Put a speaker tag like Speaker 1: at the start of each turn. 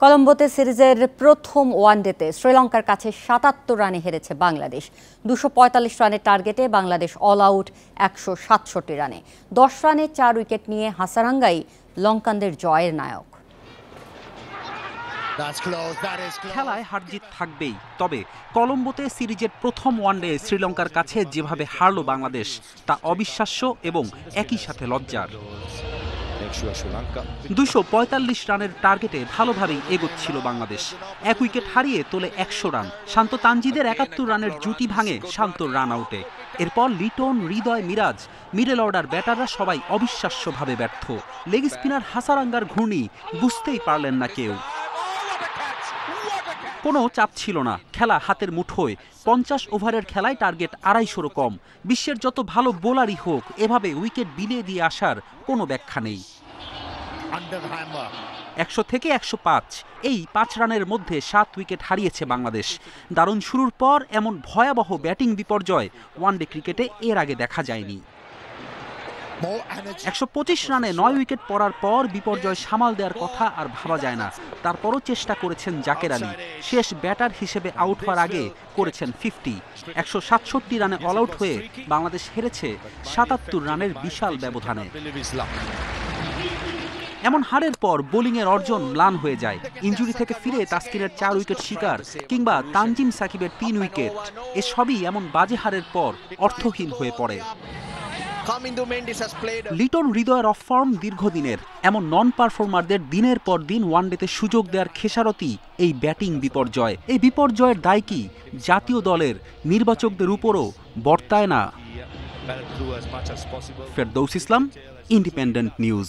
Speaker 1: কলম্বোতে সিরিজের প্রথম ওয়ানডেতে শ্রীলঙ্কার কাছে ৭৭ রানে হেরেছে বাংলাদেশ। ২৪৫ রানের টার্গেটে বাংলাদেশ অল আউট ১৬৭ রানে। ১০ রানে ৪ উইকেট নিয়ে হাসারাঙ্গাই লঙ্কানদের জয়ের নায়ক।
Speaker 2: খেলায় হারজিত থাকবেই, তবে কলম্বোতে সিরিজের প্রথম ওয়ানডে শ্রীলঙ্কার কাছে যেভাবে হারল বাংলাদেশ তা অবিশ্বাস্য এবং একই সাথে লজ্জার। ২৪৫ রানের টার্গেটে ভালোভাবেই এগোচ্ছিল বাংলাদেশ। ১ উইকেট হারিয়ে তোলে ১০০ রান। শান্ত তানজিদের ৭১ রানের জুটি ভাঙে শান্তর রান আউটে। এরপর লিটন, হৃদয়, মিরাজ, মিডল অর্ডার ব্যাটাররা সবাই অবিশ্বাস্যভাবে ব্যর্থ। লেগ স্পিনার হাসারাঙ্গার ঘূর্ণি বুঝতেই পারলেন না কেউ। কোনো চাপ ছিল না, খেলা হাতের মুঠোয়। ৫০ ওভারের খেলায় টার্গেট ২৫০রও কম। বিশ্বের যত ভালো বোলারই হোক, এভাবে উইকেট বিলিয়ে দিয়ে আসার কোনো ব্যাখ্যা নেই। ১০০ থেকে ১০৫ এই ৫ রানের মধ্যে ৭ উইকেট হারিয়েছে বাংলাদেশ। দারুণ শুরুর পর এমন ভয়াবহ ব্যাটিং বিপর্যয় ওয়ানডে ক্রিকেটে এর আগে দেখা যায়নি। ১২৫ রানে ৯ উইকেট পড়ার পর বিপর্যয় সামাল দেওয়ার কথা আর ভাবা যায় না। তারপরও চেষ্টা করেছেন জাকের আলী। শেষ ব্যাটার হিসেবে আউট হওয়ার আগে করেছেন 50। ১৬৭ রানে অল আউট হয়ে বাংলাদেশ হেরেছে ৭৭ রানের বিশাল ব্যবধানে। এমন হারের পর বোলিংয়ের অর্জন ম্লান হয়ে যায়। ইনজুরি থেকে ফিরে তাসকিনের ৪ উইকেট শিকার কিংবা তানজিম সাকিবের ৩ উইকেট, এসবই এমন বাজে হারের পর অর্থহীন হয়ে পড়ে। লিটন, হৃদয়ের অফ ফর্ম দীর্ঘদিনের। এমন নন পারফর্মারদের দিনের পর দিন ওয়ানডেতে সুযোগ দেওয়ার খেসারতি এই ব্যাটিং বিপর্যয়। এই বিপর্যয়ের দায় কি জাতীয় দলের নির্বাচকদের উপরও বর্তায় না? ফেরদৌস ইসলাম, ইন্ডিপেন্ডেন্ট নিউজ।